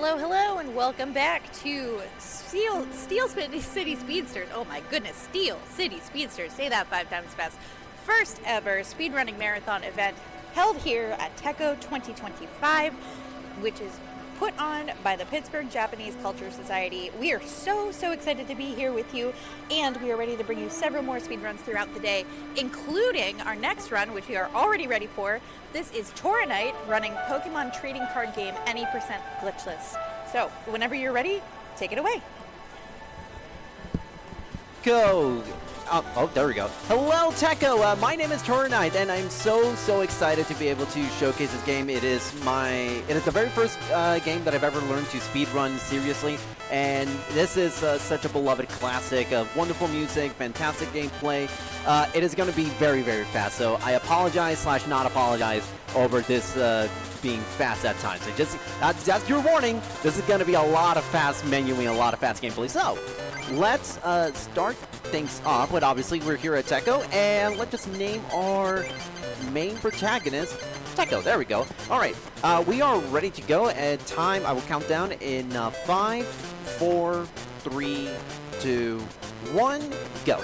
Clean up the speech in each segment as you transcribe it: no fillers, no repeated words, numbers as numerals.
Hello, hello, and welcome back to Steel City Speedsters. Oh my goodness, Steel City Speedsters. Say that 5 times fast. First ever speedrunning marathon event held here at Tekko25, which is put on by the Pittsburgh Japanese Culture Society. We are so excited to be here with you, and we are ready to bring you several more speedruns throughout the day, including our next run, which we are already ready for. This is Toronite running Pokemon trading card game any percent glitchless. So, whenever you're ready, take it away. Go! Oh, there we go. Hello, Tekko! My name is Toronite, and I'm so excited to be able to showcase this game. It is the very first game that I've ever learned to speedrun seriously, and this is such a beloved classic of wonderful music, fantastic gameplay. It is going to be very fast, so I apologize / not apologize over this being fast at times. So that's your warning. This is going to be a lot of fast menuing, a lot of fast gameplay. So, let's start things off with, obviously, we're here at Tekko, and let's just name our main protagonist, Tekko. There we go. Alright, we are ready to go, and time, I will count down in 5, 4, 3, 2, 1, go.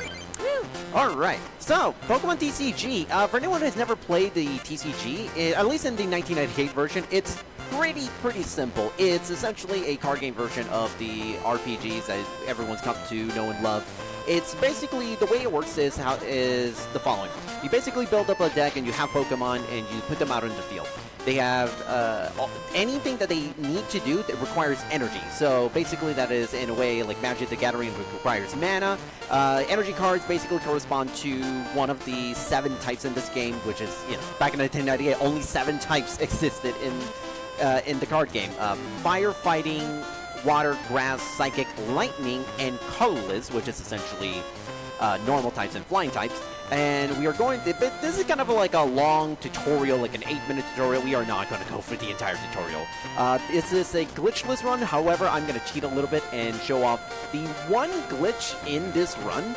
Alright, so, PokemonTCG, for anyone who has never played the TCG, at least in the 1998 version, it's pretty simple. It's essentially a card game version of the RPGs that everyone's come to know and love. It's basically, the way it works is the following. You basically build up a deck and you have Pokemon and you put them out in the field. They have anything that they need to do that requires energy. So basically that is, in a way, like Magic the Gathering, which requires mana. Energy cards basically correspond to one of the 7 types in this game, which is, you know, back in 1998, only 7 types existed in the card game. Fire, fighting, water, grass, psychic, lightning, and colorless, which is essentially normal types and flying types. And we are going to, this is kind of like a long tutorial, like an 8-minute tutorial. We are not going to go for the entire tutorial. This is a glitchless run. However, I'm going to cheat a little bit and show off the one glitch in this run,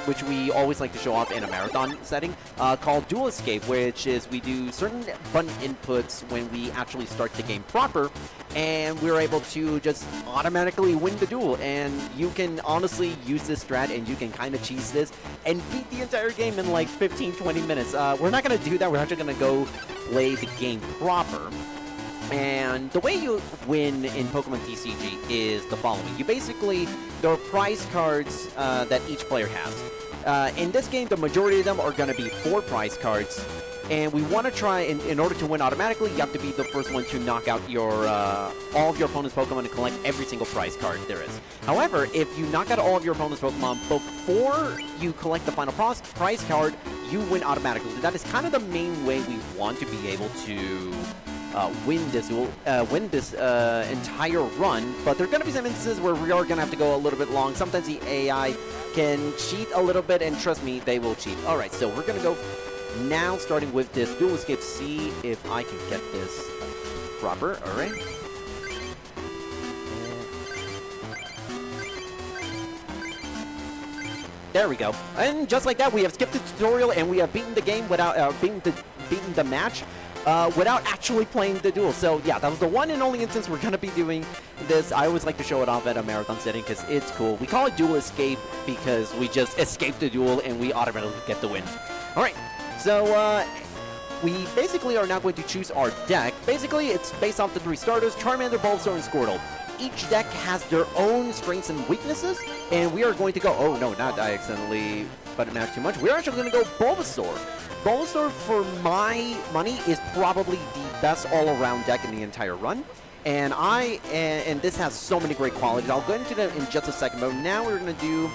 which we always like to show off in a marathon setting, called Dual Escape, which is we do certain button inputs when we actually start the game proper, and we're able to just automatically win the duel. And you can honestly use this strat, and you can kind of cheese this and beat the entire game in like 15-20 minutes. We're not going to do that. We're actually going to go play the game proper. And the way you win in PokemonTCG is the following. You basically, there are prize cards that each player has. In this game, the majority of them are going to be 4 prize cards. And we want to try, in order to win automatically, you have to be the first one to knock out your all of your opponent's Pokemon and collect every single prize card there is. However, if you knock out all of your opponent's Pokemon before you collect the final prize card, you win automatically. That is kind of the main way we want to be able to win this entire run, but there are going to be some instances where we are going to have to go a little bit long. Sometimes the AI can cheat a little bit, and trust me, they will cheat. Alright, so we're going to go now, starting with this Dual Escape, see if I can get this proper. Alright. There we go. And just like that, we have skipped the tutorial, and we have beaten the game without, beaten the match. Without actually playing the duel. So yeah, that was the one and only instance we're going to be doing this. I always like to show it off at a marathon setting because it's cool. We call it Dual Escape because we just escape the duel and we automatically get the win. Alright, so we basically are now going to choose our deck. Basically, it's based off the 3 starters, Charmander, Bulbasaur, and Squirtle. Each deck has their own strengths and weaknesses, and we are going to go, oh no, not I accidentally button mashed too much. We're actually going to go Bulbasaur. Bulbasaur, for my money, is probably the best all-around deck in the entire run. And and this has so many great qualities. I'll go into that in just a second, but now we're going to do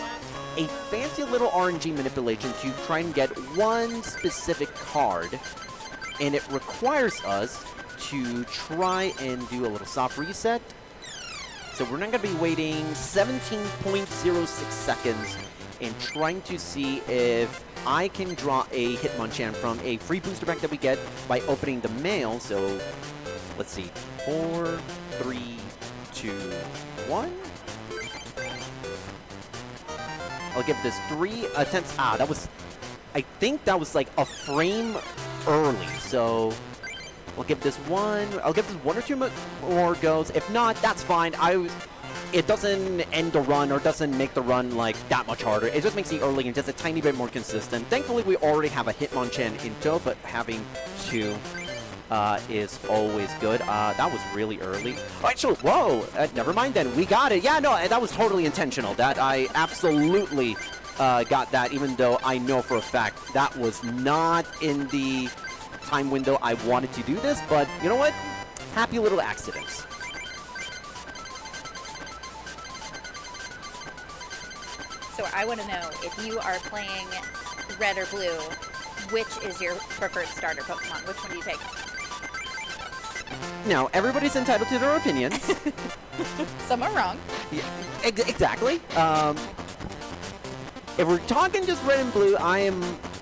a fancy little RNG manipulation to try and get one specific card. And it requires us to try and do a little soft reset. So we're not going to be waiting 17.06 seconds and trying to see if I can draw a Hitmonchan from a free booster pack that we get by opening the mail. So let's see. 4, 3, 2, 1. I'll give this 3 attempts. That was, I think that was like a frame early. So I'll give this one or two more goes. If not, that's fine. It doesn't end the run or doesn't make the run like that much harder. It just makes the early game just a tiny bit more consistent. Thankfully, we already have a Hitmonchan in tow, but having two is always good. That was really early. Actually, whoa, never mind then. We got it. Yeah, no, that was totally intentional. That I absolutely got that, even though I know for a fact that was not in the time window I wanted to do this. But you know what? Happy little accidents. So I want to know, if you are playing red or blue, which is your preferred starter Pokemon? Which one do you take? Now, everybody's entitled to their opinions. Some are wrong. Yeah, exactly. If we're talking just red and blue, I'm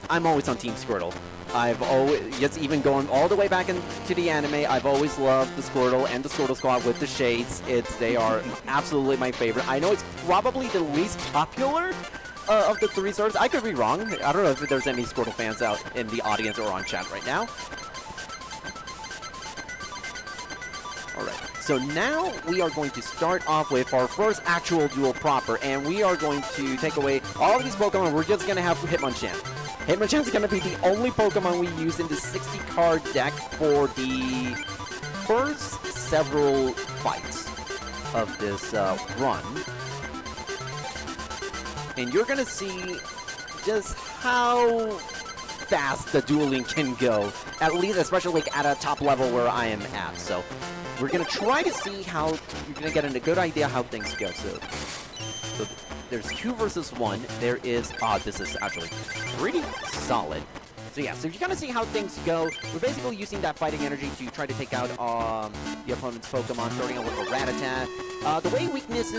always on Team Squirtle. I've always, just even going all the way back into the anime, I've always loved the Squirtle and the Squirtle Squad with the shades. They are absolutely my favorite. I know it's probably the least popular of the three starters. I could be wrong. I don't know if there's any Squirtle fans out in the audience or on chat right now. Alright, so now we are going to start off with our first actual duel proper, and we are going to take away all of these Pokemon. We're just going to have Hitmonchan. Hitmonchan is going to be the only Pokemon we use in the 60-card deck for the first several fights of this run. And you're going to see just how fast the dueling can go, at least especially at a top level where I am at. So we're going to try to see how you're going to get a good idea how things go. So there's 2 versus 1. There is, this is actually pretty solid. So yeah, so you're going to see how things go. We're basically using that fighting energy to try to take out the opponent's Pokemon, starting out with a Rattata. The way weakness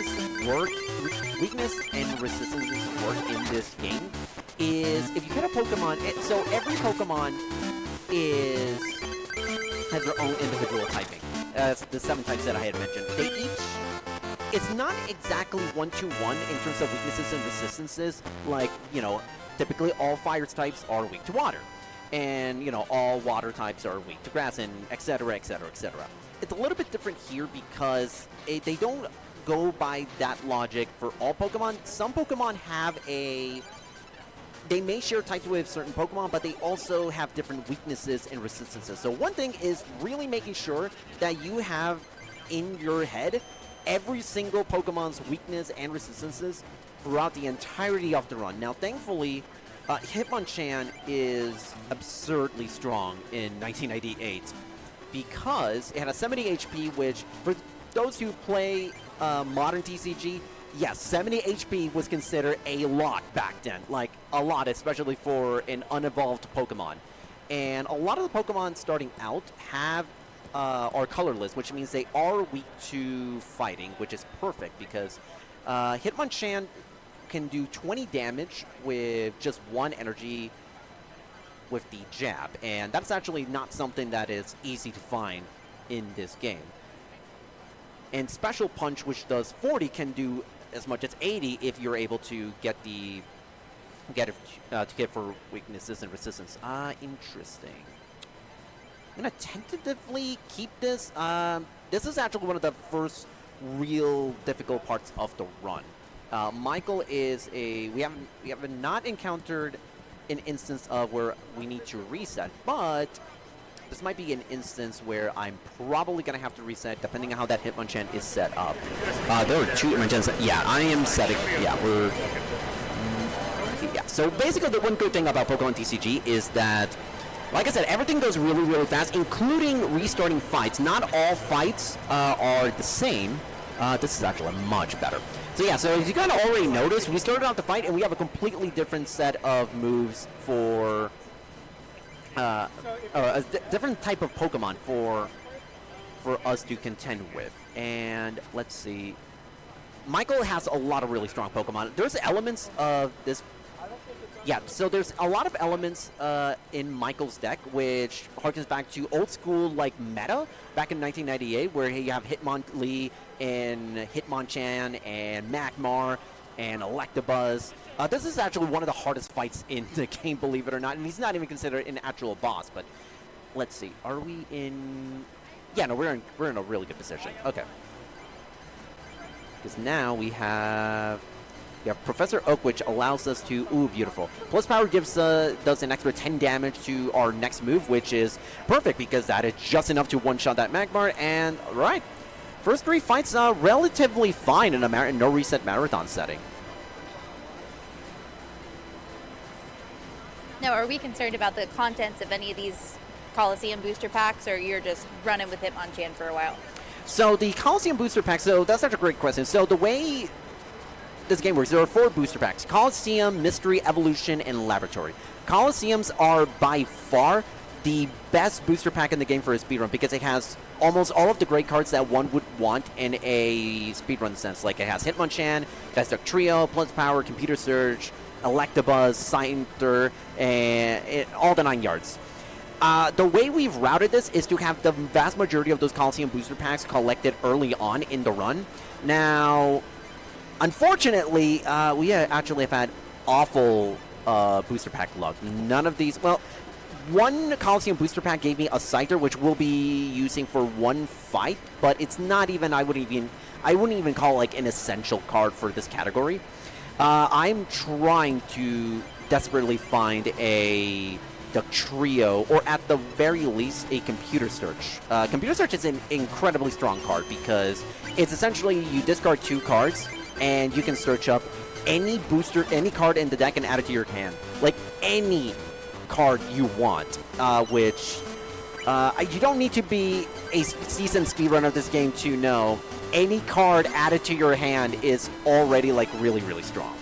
and resistances work in this game is if you get a Pokemon, so every Pokemon has their own individual typing. The 7 types that I had mentioned. It's not exactly one-to-one in terms of weaknesses and resistances. Like, you know, typically all fire types are weak to water. And, you know, all water types are weak to grass, and etc., etc., etc. It's a little bit different here because they don't go by that logic for all Pokemon. Some Pokemon have they may share types with certain Pokemon, but they also have different weaknesses and resistances. So one thing is really making sure that you have in your head every single Pokemon's weakness and resistances throughout the entirety of the run. Now, thankfully, Hitmonchan is absurdly strong in 1998 because it had a 70 HP, which, for those who play modern TCG, yes, 70 HP was considered a lot back then. Like, a lot, especially for an unevolved Pokemon. And a lot of the Pokemon starting out are colorless, which means they are weak to fighting, which is perfect because Hitmonchan can do 20 damage with just 1 energy with the jab, and that's actually not something that is easy to find in this game. And Special Punch, which does 40, can do as much as 80 if you're able to get it for weaknesses and resistance. Interesting. I'm gonna tentatively keep this. This is actually one of the first real difficult parts of the run. Michael is we have not encountered an instance of where we need to reset, but this might be an instance where I'm probably gonna have to reset depending on how that Hitmonchan is set up. There are 2 Hitmonchans. Yeah, I am setting. Yeah, yeah. So basically, the one good thing about PokemonTCG is that, like I said, everything goes really, really fast, including restarting fights. Not all fights are the same. This is actually much better. So yeah, so as you kind of already noticed, we started out the fight and we have a completely different set of moves for a different type of Pokemon for us to contend with. And let's see, Michael has a lot of really strong Pokemon. There's elements of this. Yeah, so there's a lot of elements in Michael's deck, which harkens back to old school like meta back in 1998, where you have Hitmonlee and Hitmonchan and Magmar and Electabuzz. This is actually one of the hardest fights in the game, believe it or not, and he's not even considered an actual boss. But let's see. Are we in? Yeah, no, we're in a really good position. Okay. Because now we have Professor Oak, which allows us to, ooh, beautiful. Plus power gives does an extra 10 damage to our next move, which is perfect because that is just enough to one-shot that Magmar. And right, first 3 fights relatively fine in a no reset marathon setting. Now, are we concerned about the contents of any of these Coliseum booster packs, or you're just running with Hitmonchan for a while? So the Coliseum booster pack, so that's such a great question. So the way this game works, there are 4 booster packs: Coliseum, Mystery, Evolution, and Laboratory. Coliseums are by far the best booster pack in the game for a speedrun because it has almost all of the great cards that one would want in a speedrun sense. Like it has Hitmonchan, it has Duck Trio, Plus Power, Computer Surge, Electabuzz, Scienter, and all the 9 yards. The way we've routed this is to have the vast majority of those Coliseum booster packs collected early on in the run. Now, unfortunately, we actually have had awful booster pack luck. None of these, well, one Coliseum booster pack gave me a Scyther, which we'll be using for 1 fight, but it's not even, I wouldn't even call it like an essential card for this category. I'm trying to desperately find a Duck Trio, or at the very least, a Computer Search. Computer Search is an incredibly strong card because it's essentially you discard 2 cards and you can search up any booster, any card in the deck and add it to your hand. Like any card you want, which you don't need to be a seasoned speedrunner of this game to know any card added to your hand is already like really, really strong.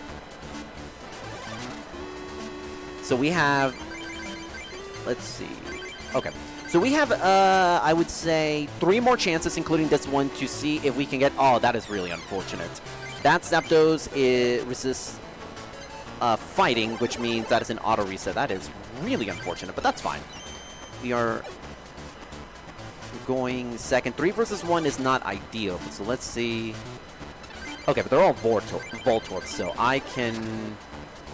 So we have, let's see. Okay. So we have, I would say, 3 more chances, including this one, to see if we can get... Oh, that is really unfortunate. That Zapdos resists fighting, which means that is an auto reset. That is really unfortunate, but that's fine. We are going second. 3 versus 1 is not ideal, so let's see. Okay, but they're all Voltorb, so I can...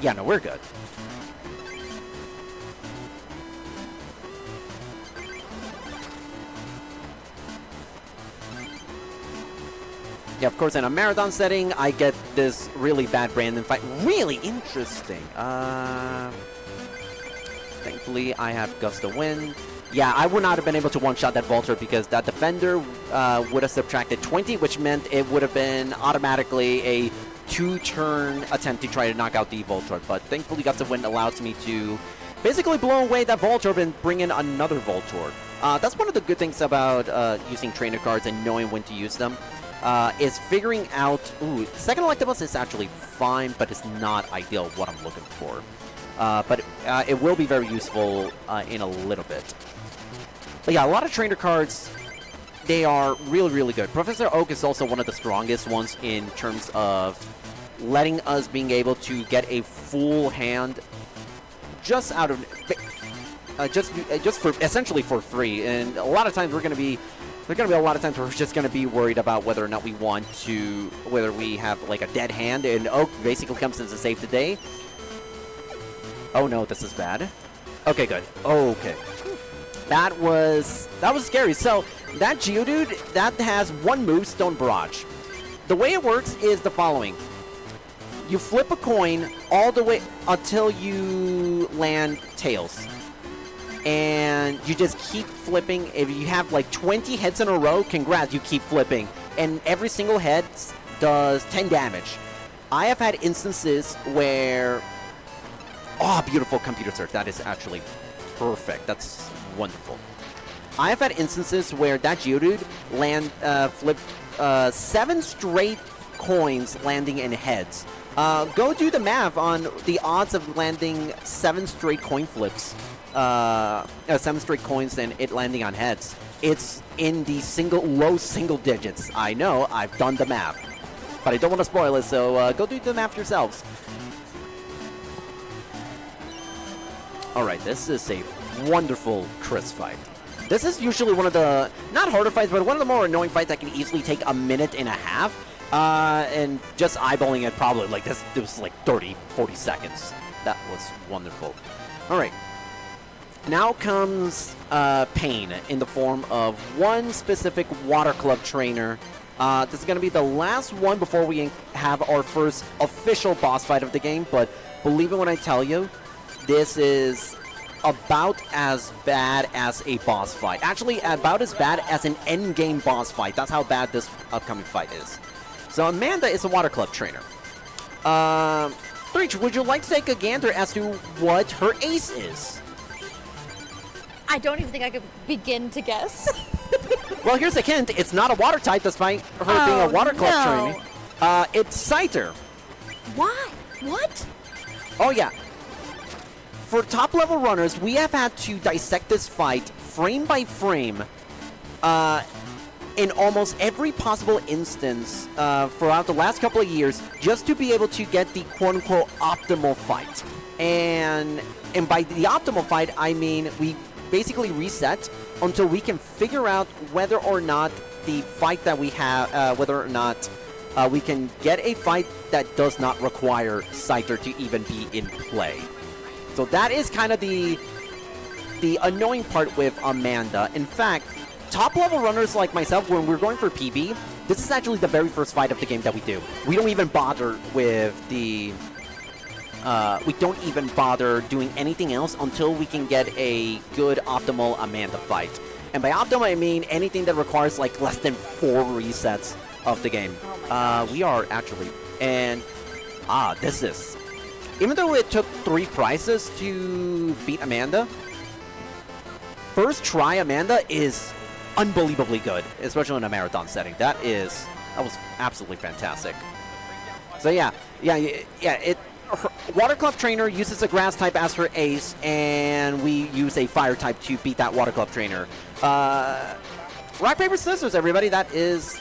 Yeah, no, we're good. Yeah, of course, in a marathon setting, I get this really bad Brandon fight. Really interesting. Thankfully, I have Gust of Wind. Yeah, I would not have been able to one-shot that Voltorb because that defender would have subtracted 20, which meant it would have been automatically a 2-turn attempt to try to knock out the Voltorb. But thankfully, Gust of Wind allows me to basically blow away that Voltorb and bring in another Voltorb. That's one of the good things about using trainer cards and knowing when to use them. Is figuring out... Ooh, second Electabuzz is actually fine, but it's not ideal what I'm looking for. But it will be very useful in a little bit. But yeah, a lot of trainer cards, they are really, really good. Professor Oak is also one of the strongest ones in terms of letting us being able to get a full hand just out of... just for essentially for free. And a lot of times we're going to be... There's going to be a lot of times where we're just going to be worried about whether or not we want to, whether we have like a dead hand, and Oak basically comes in to save the day. Oh no, this is bad. Okay, good. Okay. That was scary. So, that Geodude, that has 1 move, Stone Barrage. The way it works is the following. You flip a coin all the way until you land Tails. And you just keep flipping. If you have like 20 heads in a row, congrats, you keep flipping. And every single head does 10 damage. I have had instances where... Oh, beautiful Computer Search. That is actually perfect. That's wonderful. I have had instances where that Geodude flipped 7 straight coins landing in heads. Go do the math on the odds of landing 7 straight coin flips. 7 straight coins and it landing on heads. It's in the low single digits. I know, I've done the math. But I don't want to spoil it, so go do the math yourselves. Alright, this is a wonderful Chris fight. This is usually one of the, not harder fights, but one of the more annoying fights that can easily take a minute and a half. And just eyeballing it probably like this, it was like 30, 40 seconds. That was wonderful. Alright. Now comes pain in the form of one specific Water Club trainer. This is going to be the last one before we have our first official boss fight of the game, but believe me when I tell you, this is about as bad as a boss fight. Actually, about as bad as an endgame boss fight. That's how bad this upcoming fight is. So Amanda is a Water Club trainer. Threach, would you like to take a gander as to what her ace is? I don't even think I could begin to guess. Well, here's a hint. It's not a water type despite her being a Water Club trainer. It's Scyther. Why? What? Oh, yeah. For top-level runners, we have had to dissect this fight frame by frame in almost every possible instance throughout the last couple of years just to be able to get the quote-unquote optimal fight. And by the optimal fight, I mean we basically reset until we can figure out whether or not the fight that we have, whether or not we can get a fight that does not require Scyther to even be in play. So that is kind of the annoying part with Amanda. In fact, top-level runners like myself, when we're going for PB, this is actually the very first fight of the game that we do. We don't even bother with the... we don't even bother doing anything else until we can get a good optimal Amanda fight. And by optimal, I mean anything that requires like less than 4 resets of the game. We are actually... And... this is... Even though it took 3 prizes to beat Amanda, first try Amanda is unbelievably good, especially in a marathon setting. That was absolutely fantastic. So yeah, Water Club trainer uses a grass type as her ace, and we use a fire type to beat that Water Club trainer. Rock, paper, scissors, everybody. That is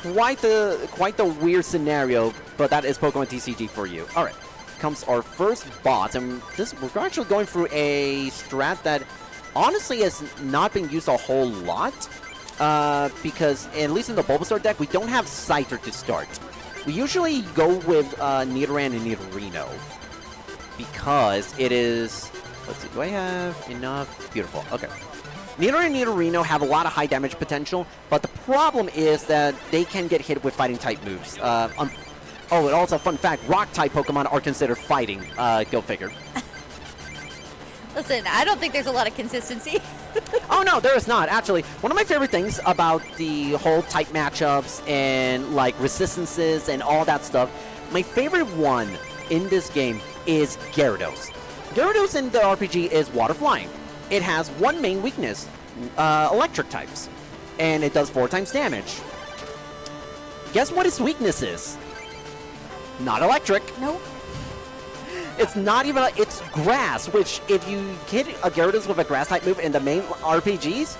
quite the weird scenario, but that is PokemonTCG for you. All right. Comes our first boss, and we're actually going through a strat that honestly has not been used a whole lot because at least in the Bulbasaur deck we don't have Scyther to start. We usually go with Nidoran and Nidorino because it is... Let's see, do I have enough? Beautiful, okay. Nidoran and Nidorino have a lot of high damage potential, but the problem is that they can get hit with fighting type moves. Oh, and also, fun fact, Rock-type Pokemon are considered fighting. Go figure. Listen, I don't think there's a lot of consistency. Oh, no, there is not. Actually, one of my favorite things about the whole type matchups and, like, resistances and all that stuff, my favorite one in this game is Gyarados. Gyarados in the RPG is water flying. It has one main weakness, electric types, and it does 4 times damage. Guess what its weakness is? Not electric. Nope. It's not even... It's grass, which if you hit a Gyarados with a grass-type move in the main RPGs,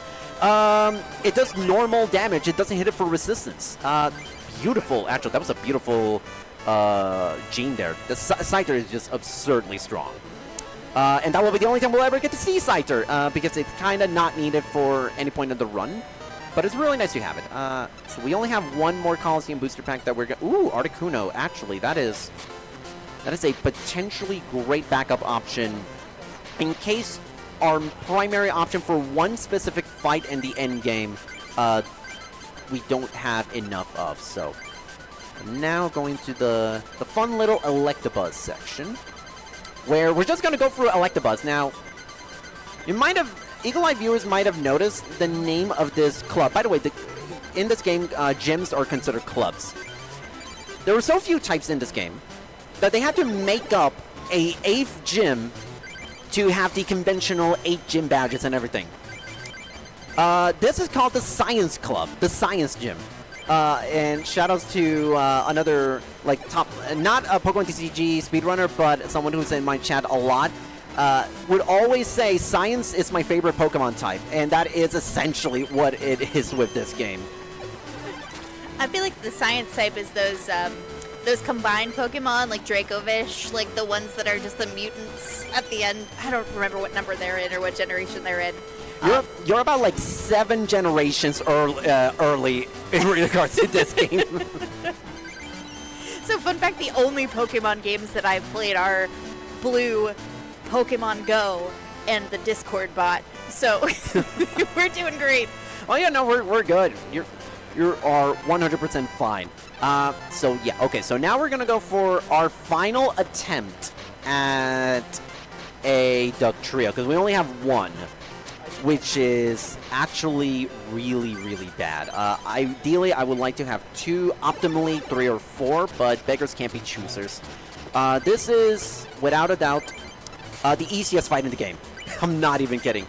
it does normal damage. It doesn't hit it for resistance. Beautiful. Actually, that was a beautiful gene there. The Scyther is just absurdly strong. And that will be the only time we'll ever get to see Scyther, because it's kind of not needed for any point of the run. But it's really nice to have it. So we only have one more Coliseum booster pack that we're going... Ooh, Articuno. Actually, that is a potentially great backup option in case our primary option for one specific fight in the end game we don't have enough of. So now going to the fun little Electabuzz section, where we're just going to go through Electabuzz. Now, you might have... Eagle-Eye viewers might have noticed the name of this club. By the way, in this game, gyms are considered clubs. There were so few types in this game that they had to make up a 8th gym to have the conventional 8 gym badges and everything. This is called the Science Club, the Science Gym. And shoutouts to another, like, top, not a PokemonTCG speedrunner, but someone who's in my chat a lot. Would always say science is my favorite Pokemon type, and that is essentially what it is with this game. I feel like the science type is those combined Pokemon, like Dracovish, like the ones that are just the mutants at the end. I don't remember what number they're in or what generation they're in. You're about like 7 generations early in regards to this game. So fun fact, the only Pokemon games that I've played are Blue, Pokemon Go, and the Discord bot. So we're doing great. Oh yeah, no, we're good. You are 100% fine. So yeah, okay. So now we're gonna go for our final attempt at a duck trio because we only have one, which is actually really, really bad. Ideally, I would like to have 2, optimally 3 or 4, but beggars can't be choosers. This is, without a doubt, the easiest fight in the game. I'm not even kidding.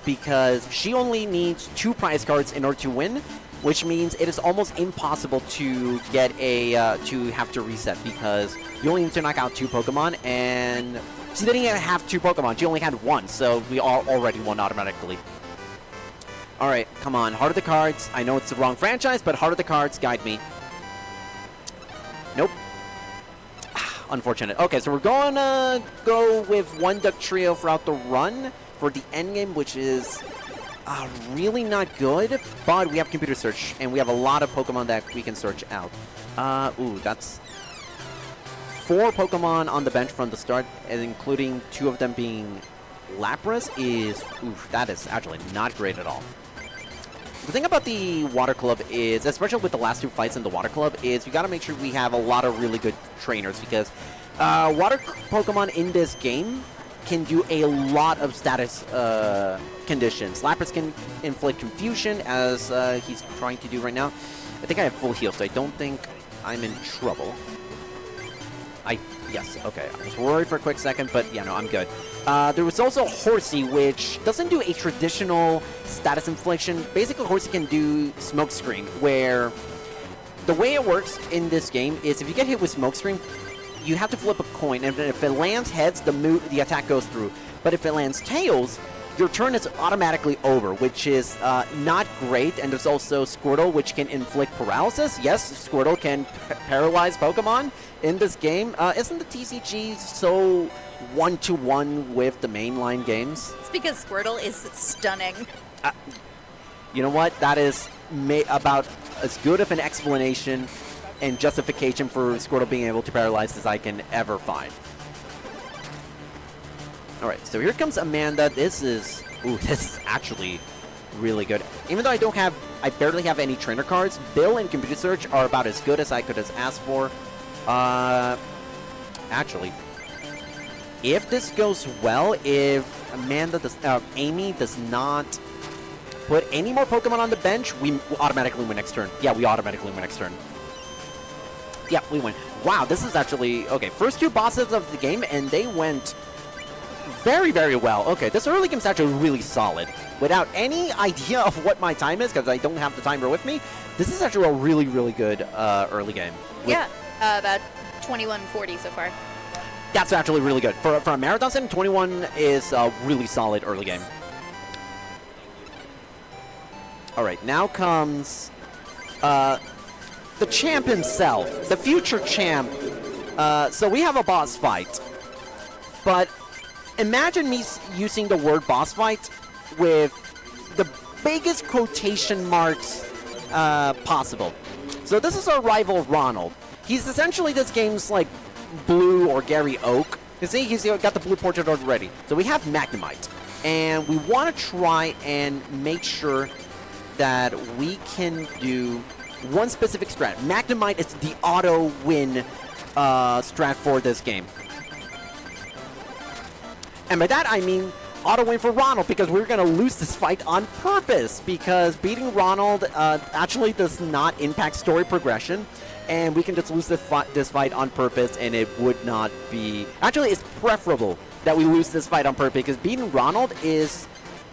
Because she only needs 2 prize cards in order to win, which means it is almost impossible to get to have to reset because you only need to knock out 2 Pokemon, and she didn't even have 2 Pokemon. She only had 1, so we all already won automatically. Alright, come on. Heart of the Cards. I know it's the wrong franchise, but Heart of the Cards, guide me. Nope. Unfortunate. Okay, so we're going to go with 1 Duck Trio throughout the run for the endgame, which is really not good, but we have computer search, and we have a lot of Pokemon that we can search out. Ooh, that's 4 Pokemon on the bench from the start, and including 2 of them being Lapras is, oof, that is actually not great at all. The thing about the Water Club is, especially with the last 2 fights in the Water Club, is we got to make sure we have a lot of really good trainers because Water Pokemon in this game can do a lot of status conditions. Lapras can inflict confusion, as he's trying to do right now. I think I have full heal, so I don't think I'm in trouble. Yes, okay. I was worried for a quick second, but yeah, no, I'm good. There was also Horsey, which doesn't do a traditional status infliction. Basically, Horsey can do Smokescreen, where the way it works in this game is if you get hit with Smokescreen, you have to flip a coin, and if it lands heads, the attack goes through. But if it lands tails, your turn is automatically over, which is not great. And there's also Squirtle, which can inflict paralysis. Yes, Squirtle can paralyze Pokemon in this game. Isn't the TCG so one-to-one with the mainline games? It's because Squirtle is stunning. You know what? That is about as good of an explanation and justification for Squirtle being able to paralyze as I can ever find. Alright, so here comes Amanda. This is actually really good. Even though I barely have any trainer cards, Bill and Computer Search are about as good as I could have asked for. Actually, if this goes well, if Amy does not put any more Pokemon on the bench, we automatically win next turn. Yeah, we automatically win next turn. Yeah, we win. Wow, this is actually... Okay, first 2 bosses of the game, and they went very, very well. Okay, this early game's actually really solid. Without any idea of what my time is, because I don't have the timer with me, this is actually a really, really good early game. Yeah, about 21:40 so far. That's actually really good. For a marathon setting, 21 is a really solid early game. Alright, now comes the champ himself, the future champ. So we have a boss fight. But imagine me using the word boss fight with the biggest quotation marks possible. So this is our rival Ronald. He's essentially this game's like Blue or Gary Oak. You see, he's got the blue portrait already. So we have Magnemite. And we want to try and make sure that we can do one specific strat. Magnemite is the auto-win strat for this game. And by that, I mean auto-win for Ronald, because we're going to lose this fight on purpose, because beating Ronald actually does not impact story progression, and we can just lose this fight on purpose, and it would not be... Actually, it's preferable that we lose this fight on purpose, because beating Ronald is,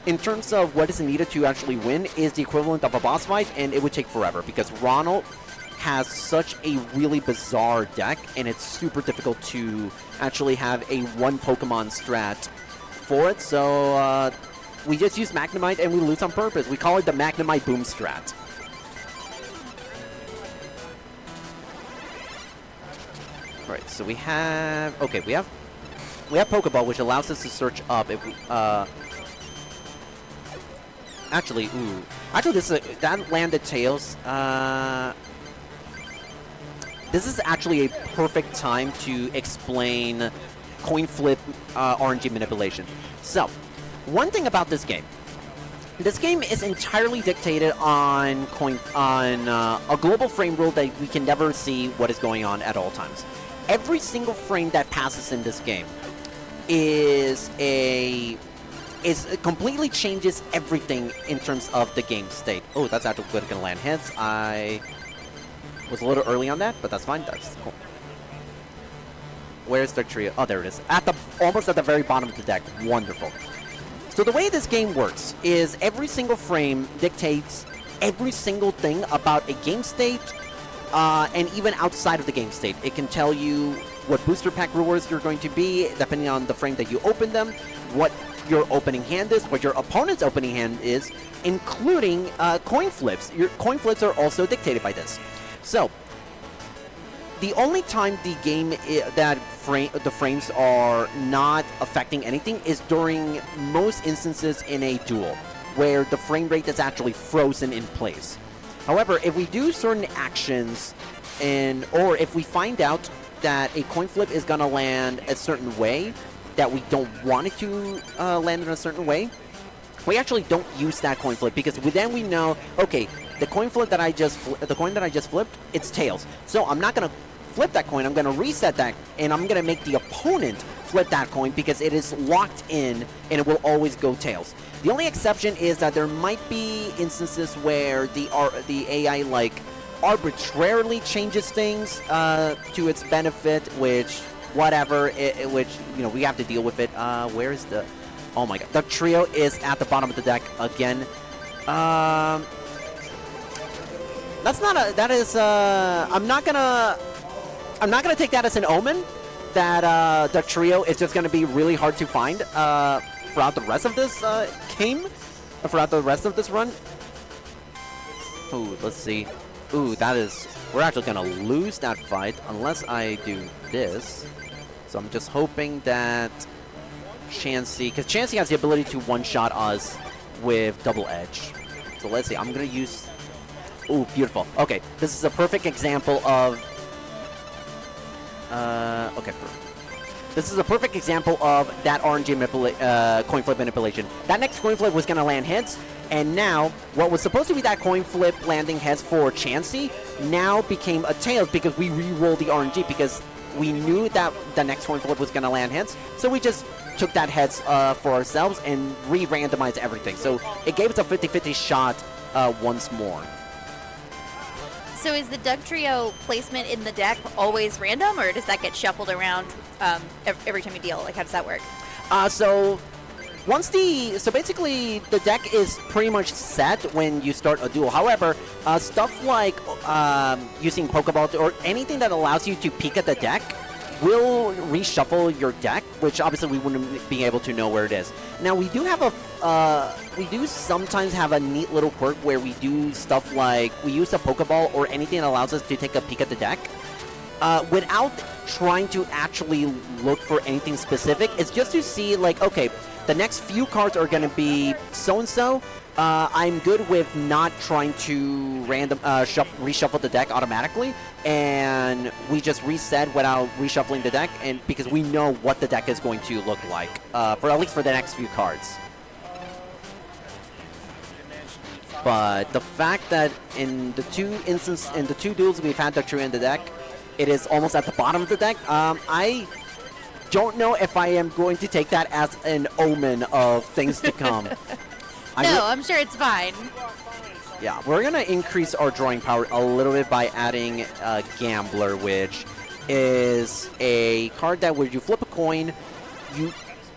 in terms of what is needed to actually win, is the equivalent of a boss fight, and it would take forever, because Ronald has such a really bizarre deck, and it's super difficult to actually have a one Pokemon strat for it, so we just use Magnemite and we lose on purpose. We call it the Magnemite Boom strat. Alright, so we have... Okay, we have Pokeball, which allows us to search up if we... Actually, this is that landed Tails. This is actually a perfect time to explain coin flip RNG manipulation. So, one thing about this game is entirely dictated on a global frame rule that we can never see what is going on at all times. Every single frame that passes in this game completely changes everything in terms of the game state. Oh, that's actually good, gonna land hits. I was a little early on that, but that's fine. That's cool. Where's the trio? Oh, there it is. Almost at the very bottom of the deck. Wonderful. So the way this game works is every single frame dictates every single thing about a game state, and even outside of the game state. It can tell you what booster pack rewards you're going to be, depending on the frame that you open them, what your opening hand is, what your opponent's opening hand is, including coin flips. Your coin flips are also dictated by this. So, the only time the game the frames are not affecting anything is during most instances in a duel, where the frame rate is actually frozen in place. However, if we do certain actions, or if we find out that a coin flip is going to land a certain way, that we don't want it to land in a certain way, we actually don't use that coin flip, because then we know, okay, the coin that I just flipped, it's tails. So I'm not going to flip that coin. I'm going to reset that, and I'm going to make the opponent flip that coin because it is locked in and it will always go tails. The only exception is that there might be instances where the AI like arbitrarily changes things to its benefit, which whatever, which, you know, we have to deal with it. Where is the... Oh my god. The trio is at the bottom of the deck again. That's not a... That is... I'm not gonna take that as an omen that the trio is just gonna be really hard to find throughout the rest of this game, throughout the rest of this run. Ooh, let's see. Ooh, that is... We're actually gonna lose that fight unless I do this. So I'm just hoping that Chansey... Because Chansey has the ability to one-shot us with Double Edge. So let's see. I'm gonna use... Ooh, beautiful. Okay, this is a perfect example of... okay, this is a perfect example of that RNG coin flip manipulation. That next coin flip was gonna land heads, and now what was supposed to be that coin flip landing heads for Chansey now became a tails because we re-rolled the RNG because we knew that the next coin flip was gonna land heads, so we just took that heads for ourselves and re-randomized everything. So it gave us a 50-50 shot once more. So is the Doug Trio placement in the deck always random, or does that get shuffled around every time you deal? Like, how does that work? So basically the deck is pretty much set when you start a duel. However, stuff like using Pokeball or anything that allows you to peek at the deck will reshuffle your deck, which obviously we wouldn't be able to know where it is. Now we do have we do sometimes have a neat little quirk where we do stuff like we use a Pokeball or anything that allows us to take a peek at the deck without trying to actually look for anything specific. It's just to see, like, okay, the next few cards are going to be so-and-so. I'm good with not trying to reshuffle the deck automatically, and we just reset without reshuffling the deck, and because we know what the deck is going to look like, for at least for the next few cards. But the fact that in the two duels we've had the trio in the deck, it is almost at the bottom of the deck. I don't know if I am going to take that as an omen of things to come. No, I'm sure it's fine. Yeah, we're going to increase our drawing power a little bit by adding Gambler, which is a card that where you flip a coin,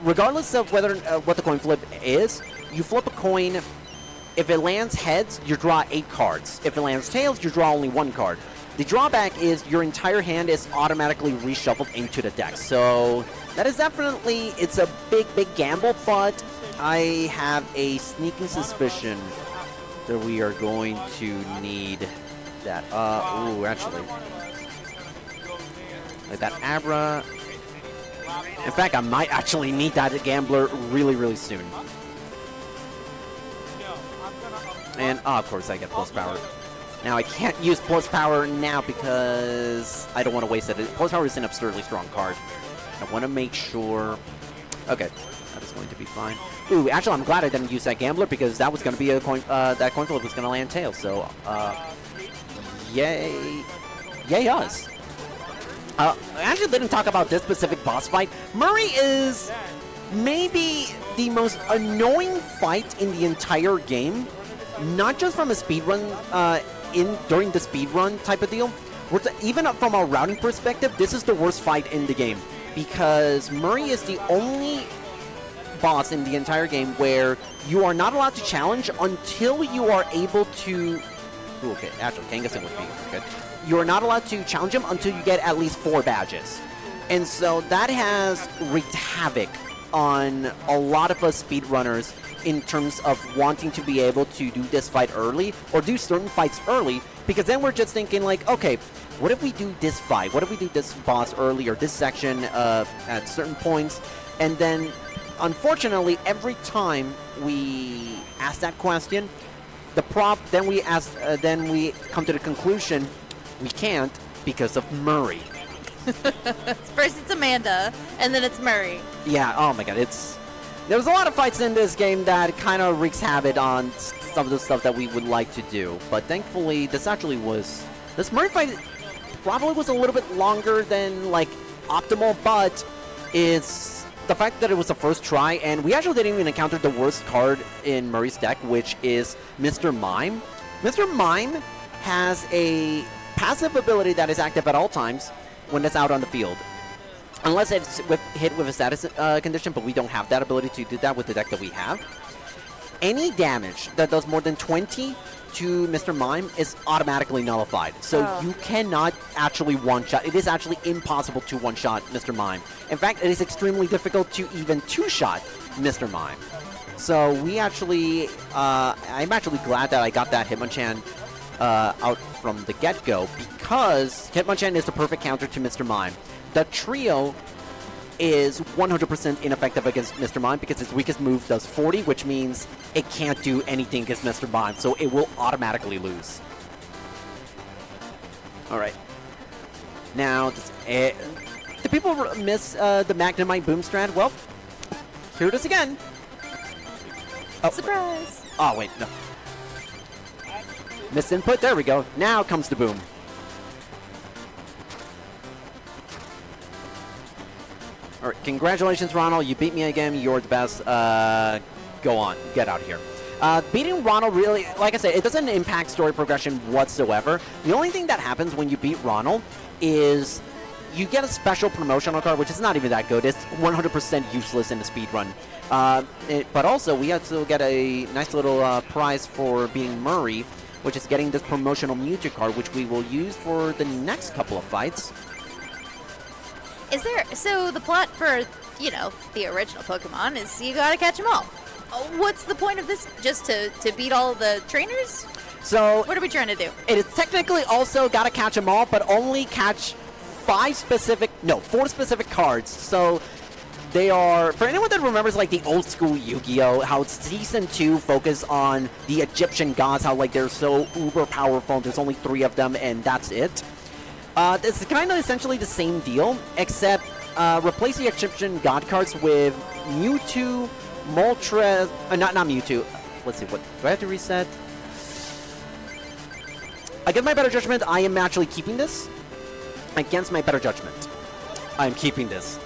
regardless of whether what the coin flip is, you flip a coin. If it lands heads, you draw 8 cards. If it lands tails, you draw only 1 card. The drawback is your entire hand is automatically reshuffled into the deck. So that is definitely, it's a big gamble, but I have a sneaking suspicion that we are going to need that. Ooh, actually. Like that Abra. In fact, I might actually need that Gambler really soon. And, of course, I get plus power. Now, I can't use plus power now because I don't want to waste it. Plus power is an absurdly strong card. I want to make sure. Okay, that is going to be fine. Ooh, actually, I'm glad I didn't use that gambler because that was going to be a coin. That coin flip was going to land tails. So, yay us. I actually didn't talk about this specific boss fight. Murray is maybe the most annoying fight in the entire game, not just from a speedrun, during the speedrun type of deal. Even from a routing perspective, this is the worst fight in the game because Murray is the only boss in the entire game where you are not allowed to challenge until you are able to. Ooh, okay, actually, Kangaskhan would be good. You are not allowed to challenge him until you get at least 4 badges. And so that has wreaked havoc on a lot of us speedrunners in terms of wanting to be able to do this fight early or do certain fights early, because then we're just thinking like, okay, what if we do this fight? What if we do this boss early or this section at certain points? And then, unfortunately, every time we ask that question, then we come to the conclusion we can't because of Murray. First it's Amanda, and then it's Murray. Yeah, oh my god, there's a lot of fights in this game that kind of wreaks havoc on some of the stuff that we would like to do. But thankfully, this Murray fight probably was a little bit longer than, like, optimal, but it's the fact that it was the first try, and we actually didn't even encounter the worst card in Murray's deck, which is Mr. Mime. Mr. Mime has a passive ability that is active at all times when it's out on the field. Unless it's hit with a status condition, but we don't have that ability to do that with the deck that we have. Any damage that does more than 20 to Mr. Mime is automatically nullified. So you cannot actually one-shot. It is actually impossible to one-shot Mr. Mime. In fact, it is extremely difficult to even two-shot Mr. Mime. So we actually, I'm actually glad that I got that Hitmonchan out from the get-go, because Hitmonchan is the perfect counter to Mr. Mime. The trio is 100% ineffective against Mr. Mime because its weakest move does 40, which means it can't do anything against Mr. Mime, so it will automatically lose. Alright. Now, do people miss the Magnemite Boom Strand? Well, here it is again. Oh. Surprise! Oh, wait, no. Missed input, there we go. Now comes the boom. Alright, congratulations, Ronald. You beat me again. You're the best. Go on. Get out of here. Beating Ronald really, like I said, it doesn't impact story progression whatsoever. The only thing that happens when you beat Ronald is you get a special promotional card, which is not even that good. It's 100% useless in the speedrun. But also, we also get a nice little prize for beating Murray, which is getting this promotional Mewtwo card, which we will use for the next couple of fights. So the plot for, the original Pokemon is you gotta catch them all. What's the point of this? Just to beat all the trainers? So what are we trying to do? It is technically also gotta catch them all, but only catch 4 specific cards. So they are, for anyone that remembers like the old school Yu-Gi-Oh, how Season 2 focused on the Egyptian gods, how like they're so uber powerful, there's only 3 of them and that's it. It's kind of essentially the same deal, except replace the Egyptian god cards with Mewtwo, Moltres, not Mewtwo. Let's see, what do I have to reset? Against my better judgment, I am actually keeping this. Against my better judgment, I'm keeping this.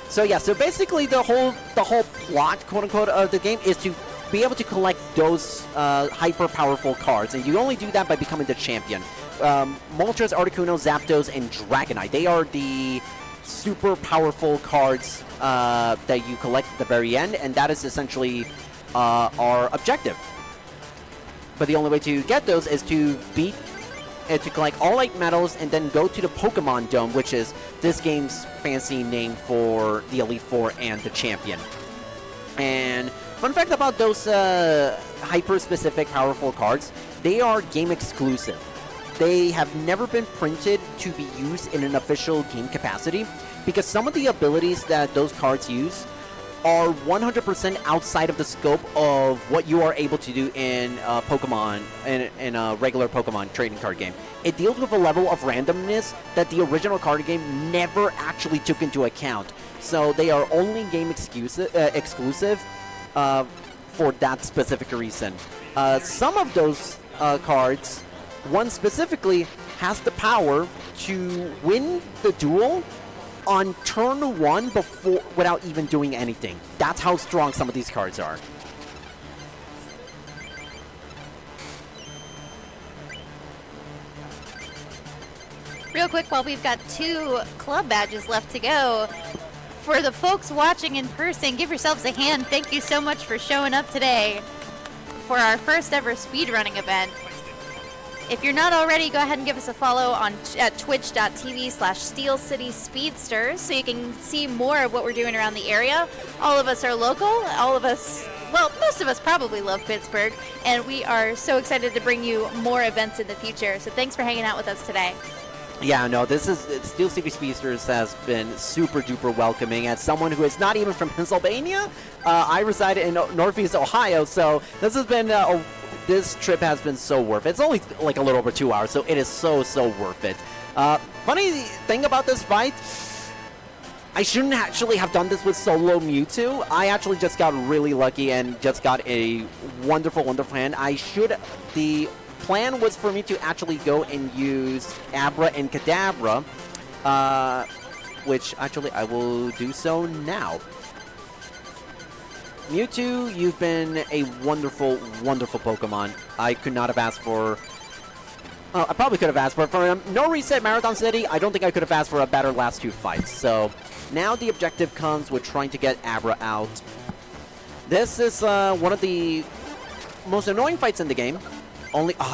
So yeah, so basically the whole plot, quote unquote, of the game is to be able to collect those hyper powerful cards, and you only do that by becoming the champion. Moltres, Articuno, Zapdos, and Dragonite. They are the super powerful cards that you collect at the very end, and that is essentially our objective. But the only way to get those is to collect all 8 medals and then go to the Pokemon Dome, which is this game's fancy name for the Elite Four and the champion. And fun fact about those hyper-specific powerful cards, they are game exclusive. They have never been printed to be used in an official game capacity because some of the abilities that those cards use are 100% outside of the scope of what you are able to do in Pokemon, in a regular Pokemon trading card game. It deals with a level of randomness that the original card game never actually took into account. So they are only game exclusive for that specific reason. Some of those cards, one specifically, has the power to win the duel on turn 1 without even doing anything. That's how strong some of these cards are. Real quick, while we've got 2 club badges left to go, for the folks watching in person, give yourselves a hand. Thank you so much for showing up today for our first ever speedrunning event. If you're not already, go ahead and give us a follow at twitch.tv/SteelCitySpeedsters so you can see more of what we're doing around the area. All of us are local. All of us, well, most of us probably love Pittsburgh, and we are so excited to bring you more events in the future. So thanks for hanging out with us today. Yeah, no, Steel City Speedsters has been super duper welcoming. As someone who is not even from Pennsylvania, I reside in Northeast Ohio, so this has been this trip has been so worth it. It's only like a little over 2 hours, so it is so worth it. Funny thing about this fight, I shouldn't actually have done this with solo Mewtwo. I actually just got really lucky and just got a wonderful hand. The plan was for me to actually go and use Abra and Kadabra, which actually I will do so now. Mewtwo, you've been a wonderful Pokemon. I could not have asked for... I probably could have asked for No Reset Marathon City. I don't think I could have asked for a better last 2 fights. So now the objective comes with trying to get Abra out. This is one of the most annoying fights in the game.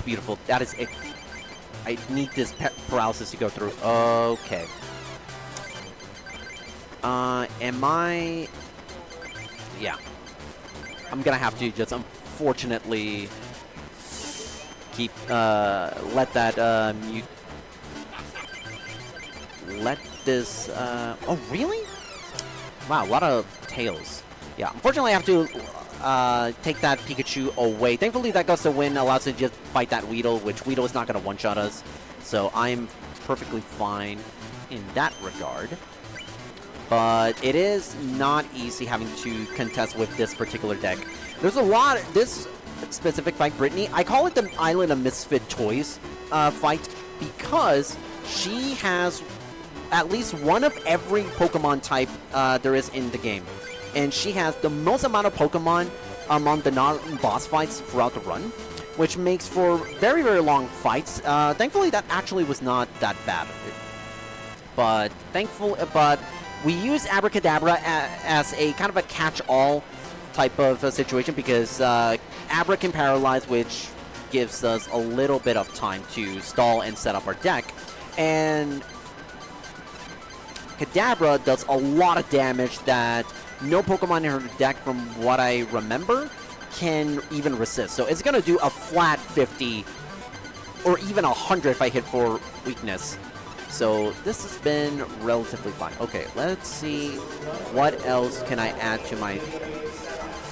Beautiful. That is it. I need this paralysis to go through. Okay. Yeah. I'm gonna have to just unfortunately keep, let this, oh really? Wow, a lot of tails. Yeah, unfortunately I have to take that Pikachu away. Thankfully, that Gust of Wind allows us to just fight that Weedle, which Weedle is not going to one-shot us. So I'm perfectly fine in that regard. But it is not easy having to contest with this particular deck. There's a lot... This specific fight, Brittany, I call it the Island of Misfit Toys fight because she has at least one of every Pokemon type there is in the game. And she has the most amount of Pokemon among the non-boss fights throughout the run, which makes for very long fights. Thankfully, that actually was not that bad. But we use Abracadabra as a kind of a catch-all type of situation because Abra can paralyze, which gives us a little bit of time to stall and set up our deck. And Kadabra does a lot of damage that no Pokemon in her deck, from what I remember, can even resist. So it's going to do a flat 50 or even 100 if I hit for weakness. So this has been relatively fine. Okay, let's see what else can I add to my...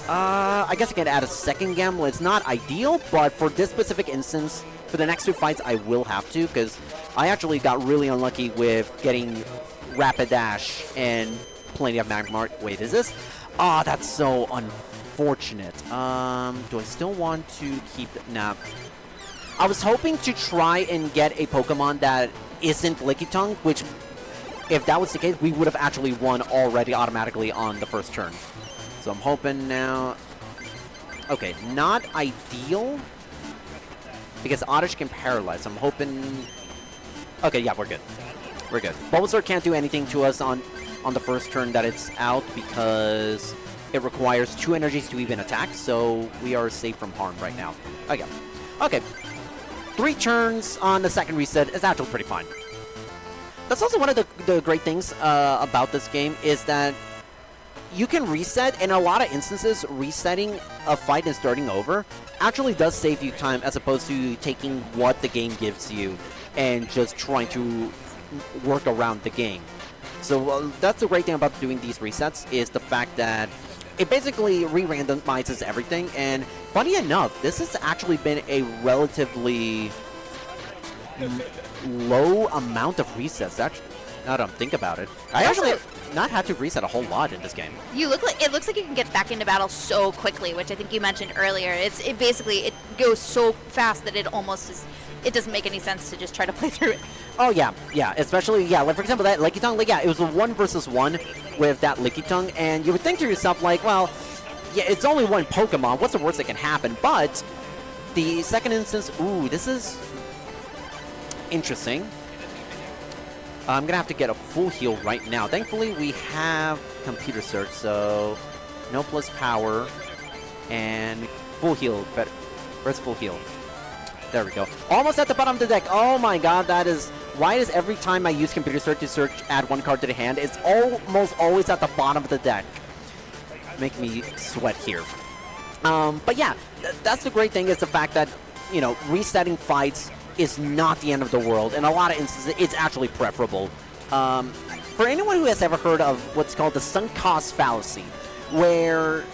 I guess I can add a second Gamble. It's not ideal, but for this specific instance, for the next 2 fights, I will have to, because I actually got really unlucky with getting Rapidash and plenty of Magmar. Wait, is this? Ah, that's so unfortunate. Do I still want to keep... Nah. I was hoping to try and get a Pokemon that isn't Lickitung, which, if that was the case, we would have actually won already automatically on the first turn. So I'm hoping now... Okay, not ideal, because Oddish can paralyze. I'm hoping... Okay, yeah, we're good. We're good. Bulbasaur can't do anything to us on the first turn that it's out because it requires 2 energies to even attack, so we are safe from harm right now. Okay. Okay. 3 turns on the second reset is actually pretty fine. That's also one of the great things about this game is that you can reset, and in a lot of instances, resetting a fight and starting over actually does save you time as opposed to taking what the game gives you and just trying to work around the game. So that's the great thing about doing these resets, is the fact that it basically re-randomizes everything. And funny enough, this has actually been a relatively low amount of resets, actually, now that I'm thinking about it. I actually not had to reset a whole lot in this game. You look like, it looks like you can get back into battle so quickly, which I think you mentioned earlier. It basically, it goes so fast that it almost is, it doesn't make any sense to just try to play through it. Oh yeah, especially, like for example, that Lickitung, like, it was a 1 versus 1 with that Lickitung, and you would think to yourself, like, well, yeah, it's only one Pokemon, what's the worst that can happen? But the second instance, ooh, this is interesting. I'm gonna have to get a full heal right now. Thankfully, we have computer search, so no plus power and full heal. Better. Where's full heal? There we go. Almost at the bottom of the deck. Oh my god, that is... Why is every time I use computer search to add one card to the hand, it's almost always at the bottom of the deck. Make me sweat here. But yeah, that's the great thing, is the fact that, you know, resetting fights is not the end of the world. In a lot of instances, it's actually preferable. For anyone who has ever heard of what's called the sunk cost fallacy, where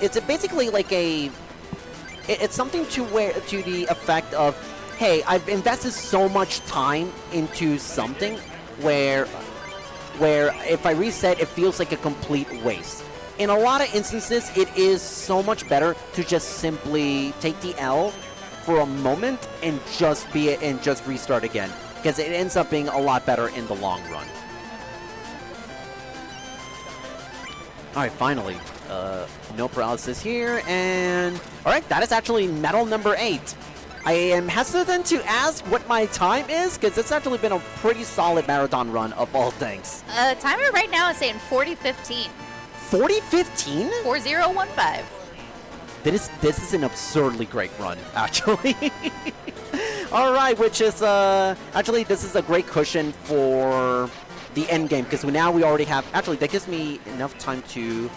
it's basically like it's something to the effect of, hey, I've invested so much time into something where if I reset, it feels like a complete waste. In a lot of instances, it is so much better to just simply take the L for a moment and just restart again, because it ends up being a lot better in the long run. Alright, finally. No paralysis here, and... Alright, that is actually medal number 8. I am hesitant to ask what my time is, because it's actually been a pretty solid marathon run of all things. Timer right now is saying 40:15. 40:15? 4015. This is an absurdly great run, actually. All right, which is actually, this is a great cushion for the end game, because now we already have, actually that gives me enough time to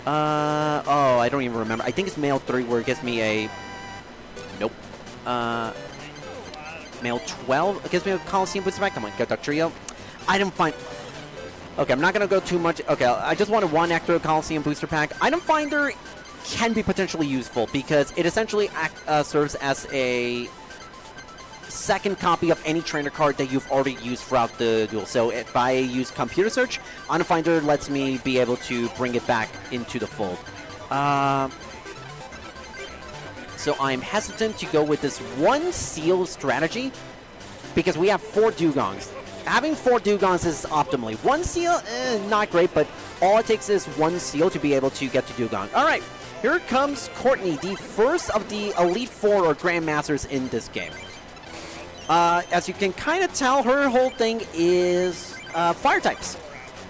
oh, I don't even remember. I think it's Mail 3 where it gives me a, nope, Mail 12, it gives me a Coliseum booster pack. Come on, get that trio. Item find. Okay, I'm not gonna go too much. Okay, I just wanted one extra Coliseum booster pack. Item finder can be potentially useful, because it essentially serves as a second copy of any trainer card that you've already used throughout the duel. So if I use computer search, Item Finder lets me be able to bring it back into the fold. So I'm hesitant to go with this one seal strategy, because we have 4 Dugongs. Having 4 Dugongs is optimally. One seal, not great, but all it takes is one seal to be able to get to Dugong. All right, here comes Courtney, the first of the Elite 4 or Grandmasters in this game. As you can kind of tell, her whole thing is fire types.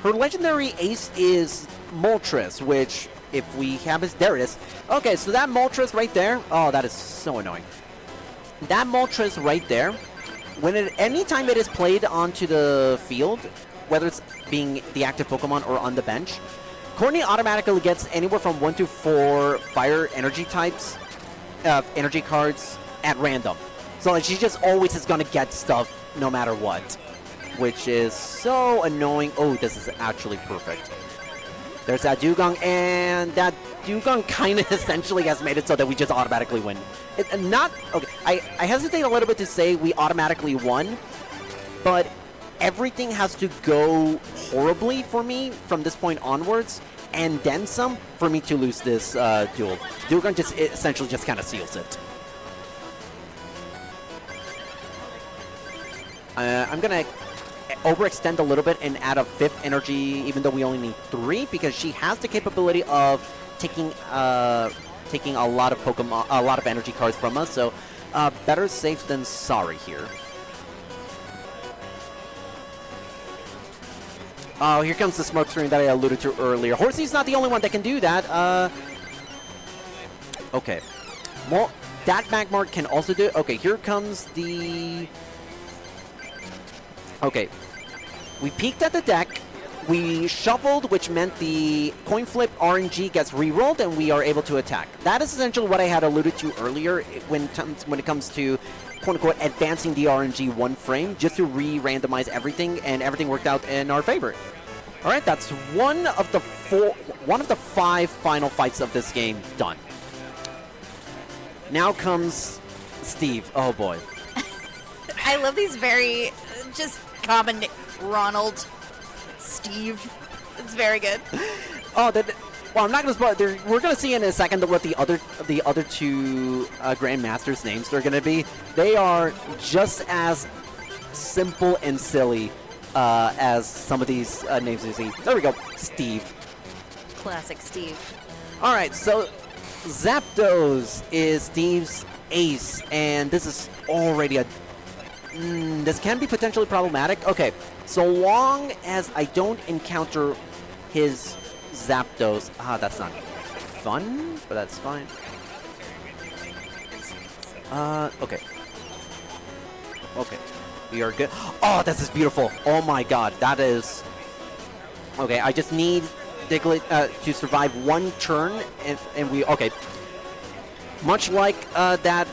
Her legendary ace is Moltres, which, if we have it, there it is. Okay, so that Moltres right there, oh, that is so annoying. That Moltres right there, anytime it is played onto the field, whether it's being the active Pokemon or on the bench, Courtney automatically gets anywhere from 1 to 4 fire energy types, energy cards at random. So she just always is going to get stuff no matter what, which is so annoying. Oh, this is actually perfect. There's that Dugong, and that Dugong kind of essentially has made it so that we just automatically win. Okay, I hesitate a little bit to say we automatically won, but everything has to go horribly for me from this point onwards, and then some, for me to lose this duel. Dugong essentially just kind of seals it. I'm going to overextend a little bit and add a 5th energy, even though we only need 3, because she has the capability of taking a lot of Pokemon, a lot of energy cards from us. So better safe than sorry here. Oh, here comes the smoke screen that I alluded to earlier. Horsey's not the only one that can do that. Okay. That Magmar can also do it. Okay, here comes the... Okay, we peeked at the deck, we shuffled, which meant the coin flip RNG gets rerolled, and we are able to attack. That is essentially what I had alluded to earlier when it comes to quote-unquote advancing the RNG one frame just to re-randomize everything, and everything worked out in our favor. All right, that's one of the 5 final fights of this game done. Now comes Steve. Oh boy. I love these very just common Ronald, Steve. It's very good. Oh, well, I'm not going to spoil. We're going to see in a second what the other two Grandmasters' names are going to be. They are just as simple and silly as some of these names you see. There we go, Steve. Classic Steve. All right, so Zapdos is Steve's ace, and this is already a... this can be potentially problematic. Okay, so long as I don't encounter his Zapdos... that's not fun, but that's fine. Okay. Okay, we are good. Oh, this is beautiful. Oh my god, that is... Okay, I just need Diglett to survive one turn, and we... Okay. Much like that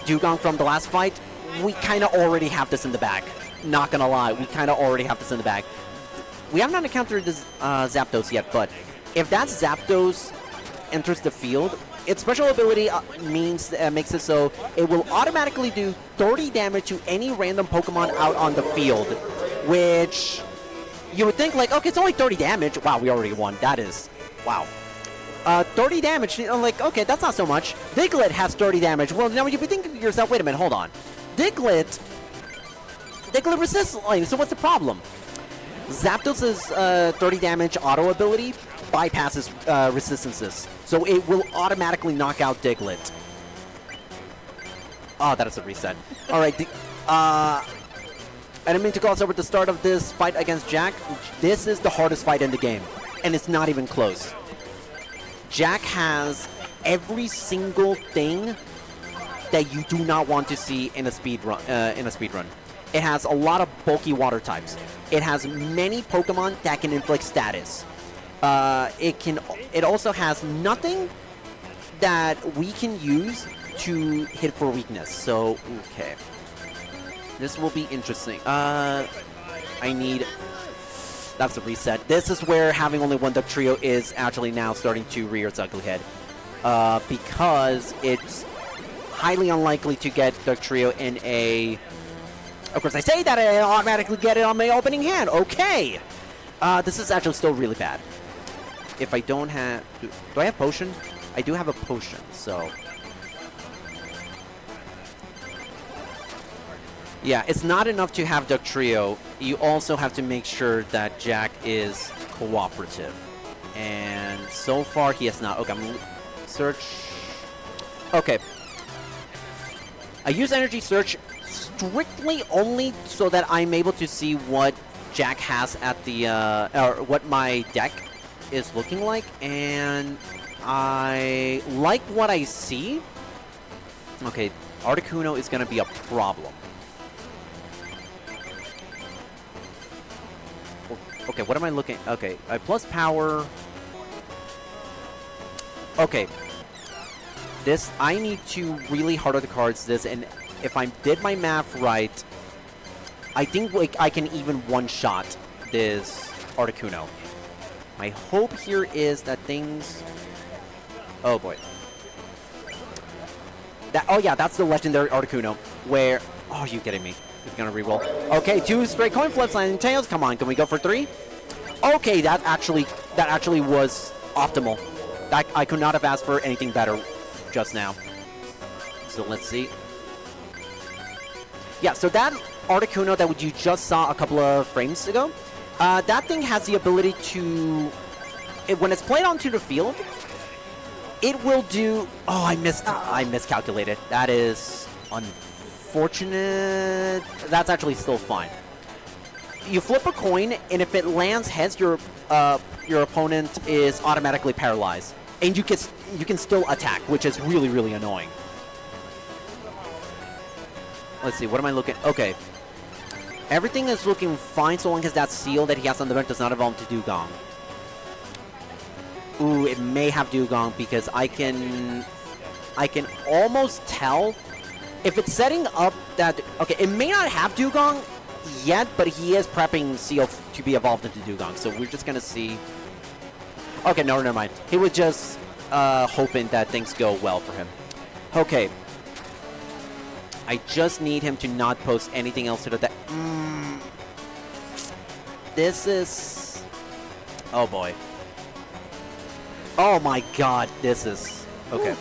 Dugong from the last fight, we kind of already have this in the bag. Not gonna lie, we kind of already have this in the bag. We have not encountered this Zapdos yet, but if that Zapdos enters the field, its special ability makes it so it will automatically do 30 damage to any random Pokemon out on the field, which you would think like, okay, it's only 30 damage. Wow, we already won. That is, wow. 30 damage, like, okay, that's not so much. Diglett has 30 damage. Well, now you'd be thinking to yourself, wait a minute, hold on. Diglett resists lightning, so what's the problem? Zapdos' 30 damage auto ability bypasses resistances, so it will automatically knock out Diglett. Oh, that is a reset. All right, I didn't mean to gloss over the start of this fight against Jack. This is the hardest fight in the game, and it's not even close. Jack has every single thing that you do not want to see in a speed run. It has a lot of bulky water types. It has many Pokemon that can inflict status. It also has nothing that we can use to hit for weakness. So, okay. This will be interesting. I need... That's a reset. This is where having only one Duck Trio is actually now starting to rear its ugly head. Because it's highly unlikely to get Duck Trio in a... Of course, I say that I automatically get it on my opening hand. Okay! This is actually still really bad. If I don't have... Do I have Potion? I do have a Potion, so... Yeah, it's not enough to have Duck Trio. You also have to make sure that Jack is cooperative. And so far, he has not. Okay, I'm search. Okay. I use Energy Search strictly only so that I'm able to see what Jack has at the, or what my deck is looking like. And I like what I see. Okay, Articuno is going to be a problem. Okay, what am I looking... Okay, plus power... Okay. This, I need to really harder the cards this, and if I did my math right, I think like I can even one-shot this Articuno. My hope here is that things... Oh boy. Oh yeah, that's the legendary Articuno, where... Oh, are you kidding me? He's gonna reroll. Okay, 2 straight coin flips, landing tails. Come on, can we go for 3? Okay, that actually was optimal. I could not have asked for anything better just now. So let's see. Yeah, so that Articuno that you just saw a couple of frames ago, that thing has the ability to, when it's played onto the field, it will do. Oh, I miscalculated. That is unfortunate. That's actually still fine. You flip a coin, and if it lands heads, your opponent is automatically paralyzed, and you can still attack, which is really, really annoying. Let's see, what am I looking? Okay, everything is looking fine so long as that seal that he has on the bench does not evolve to Dugong. Ooh, it may have Dugong because I can I can almost tell if it's setting up that... Okay, it may not have Dugong yet, but he is prepping Seal to be evolved into Dugong, so we're just going to see... Okay, no, never mind. He was just hoping that things go well for him. Okay. I just need him to not post anything else to the deck. This is... Oh, boy. Oh, my God. This is... Okay. Ooh.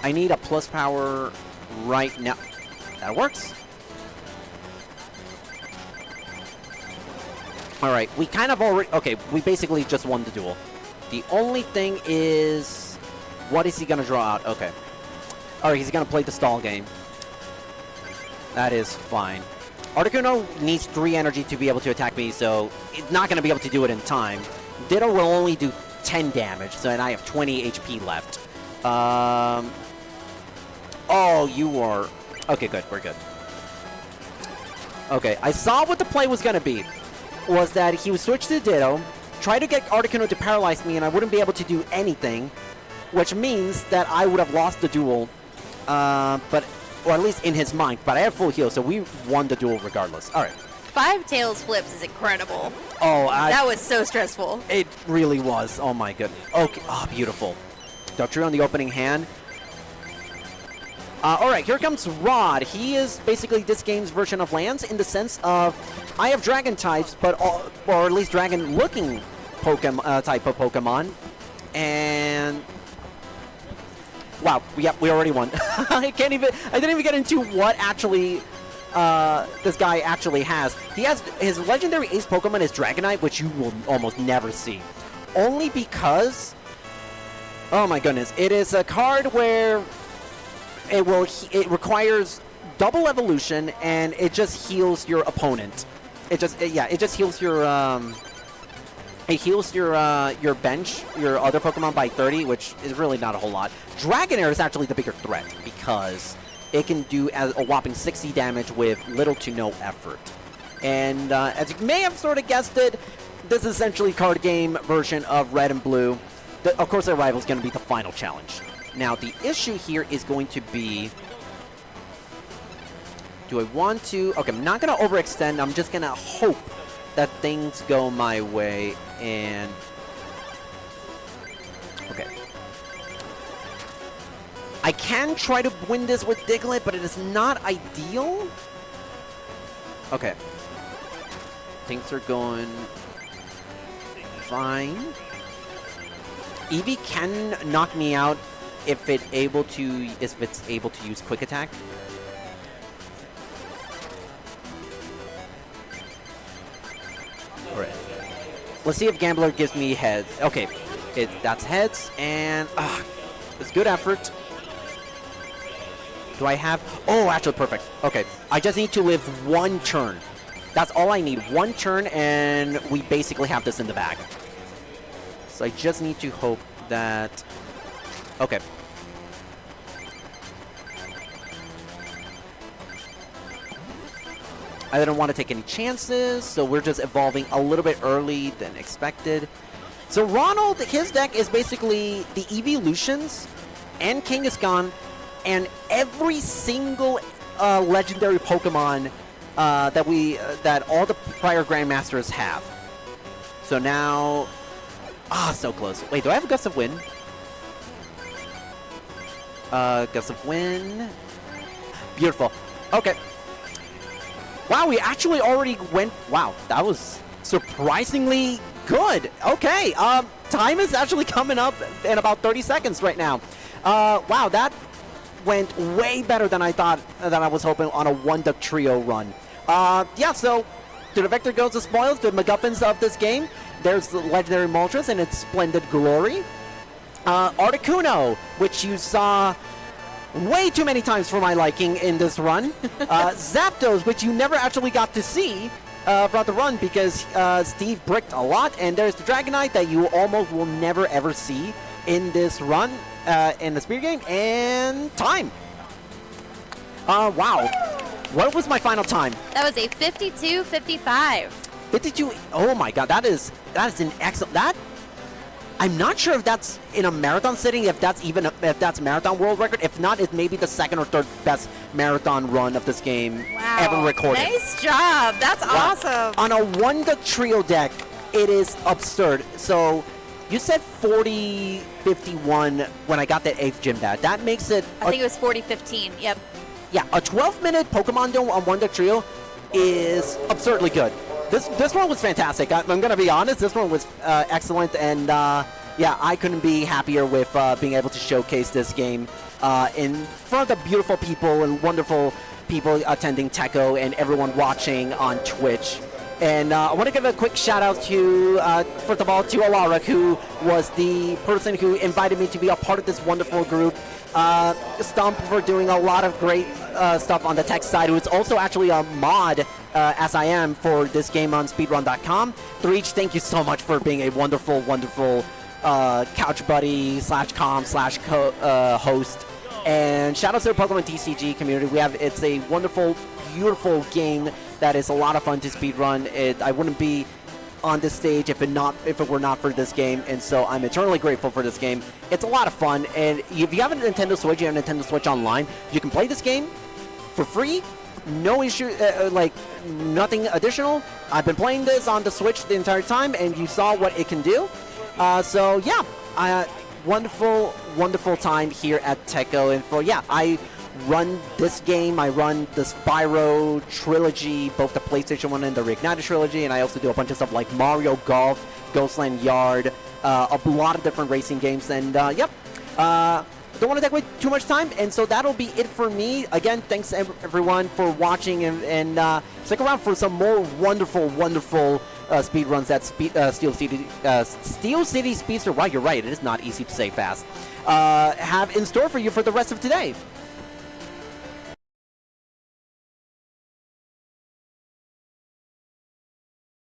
I need a plus power right now. That works. All right. We kind of already... Okay, we basically just won the duel. The only thing is... What is he going to draw out? Okay. All right, he's going to play the stall game. That is fine. Articuno needs 3 energy to be able to attack me, so it's not going to be able to do it in time. Ditto will only do 10 damage, so and I have 20 HP left. Oh, you are... Okay, good. We're good. Okay, I saw what the play was going to be. Was that he would switch to Ditto, try to get Articuno to paralyze me, and I wouldn't be able to do anything, which means that I would have lost the duel, or at least in his mind. But I have full heal, so we won the duel regardless. All right. 5 tails flips is incredible. Oh, that was so stressful. It really was. Oh my goodness. Okay. Oh, beautiful. Dugtrio on the opening hand. All right, here comes Rod. He is basically this game's version of Lance in the sense of I have dragon types, but or at least dragon-looking Pokemon type of Pokemon, and wow, we already won. I didn't even get into what actually this guy actually has. He has his legendary ace Pokemon is Dragonite, which you will almost never see, only because oh my goodness, it is a card where it requires double evolution, and it just heals your opponent. It just heals your your bench, your other Pokemon by 30, which is really not a whole lot. Dragonair is actually the bigger threat because it can do a whopping 60 damage with little to no effort. And as you may have sort of guessed it, this is essentially card game version of Red and Blue. Of course, their rival is going to be the final challenge. Now, the issue here is going to be, do I want to... Okay, I'm not going to overextend. I'm just going to hope that things go my way, and... Okay. I can try to win this with Diglett, but it is not ideal. Okay. Things are going fine. Eevee can knock me out if it's able to use Quick Attack. All right. Let's see if Gambler gives me heads. Okay, that's heads, and it's good effort. Do I have? Oh, actually perfect. Okay, I just need to live 1 turn. That's all I need. 1 turn, and we basically have this in the bag. So I just need to hope that... Okay. I didn't want to take any chances, so we're just evolving a little bit early than expected. So Ronald, his deck is basically the Evolutions and Kangaskhan and every single legendary Pokemon that all the prior Grandmasters have. So now... so close. Wait, do I have a Gust of Wind? Gust of Wind. Beautiful. Okay. Wow, we actually already went... Wow, that was surprisingly good. Okay, time is actually coming up in about 30 seconds right now. Wow, that went way better than I thought, than I was hoping on a 1-duck trio run. Yeah, so to the Vector goes the spoils, the MacGuffins of this game. There's the legendary Moltres in its splendid glory. Articuno, which you saw way too many times for my liking in this run. Zapdos, which you never actually got to see throughout the run because Steve bricked a lot. And there's the Dragonite that you almost will never ever see in this run, in the speed game. And time. Wow. What was my final time? That was a 52-55. 52. Oh my god, that is an excellent. I'm not sure if that's in a marathon sitting, if that's marathon world record. If not, it's maybe the second or third best marathon run of this game ever recorded. Nice job. That's awesome. On a 1-duck trio deck, it is absurd. So you said 40-51 when I got that 8th gym badge. That makes it... I think it was 40-15. Yep. Yeah, a 12-minute Pokemon Dome on 1-duck trio is absurdly good. This one was fantastic. I'm going to be honest. This one was excellent, and yeah, I couldn't be happier with being able to showcase this game in front of the beautiful people and wonderful people attending Tekko and everyone watching on Twitch. And I want to give a quick shout out to, first of all, to Alara, who was the person who invited me to be a part of this wonderful group. Stump for doing a lot of great stuff on the tech side, who is also actually a mod, as I am, for this game on speedrun.com. Threach, thank you so much for being a wonderful, wonderful couch buddy /com/host. And shout out to the PokemonTCG community. It's a wonderful, beautiful game that is a lot of fun to speedrun. I wouldn't be on this stage if it were not for this game, and so I'm eternally grateful for this game. It's a lot of fun, and if you have a Nintendo Switch, you have a Nintendo Switch Online, you can play this game for free, no issue, like nothing additional. I've been playing this on the Switch the entire time, and you saw what it can do. So yeah, wonderful, wonderful time here at Tekko, and I run this game, I run the Spyro trilogy, both the PlayStation 1 and the Reignited trilogy, and I also do a bunch of stuff like Mario Golf, Ghostland Yard, a lot of different racing games, and don't want to take away too much time, and so that'll be it for me. Again, thanks everyone for watching, and stick around for some more wonderful, wonderful speed runs that Steel City Speedster, wow, you're right, it is not easy to say fast, have in store for you for the rest of today.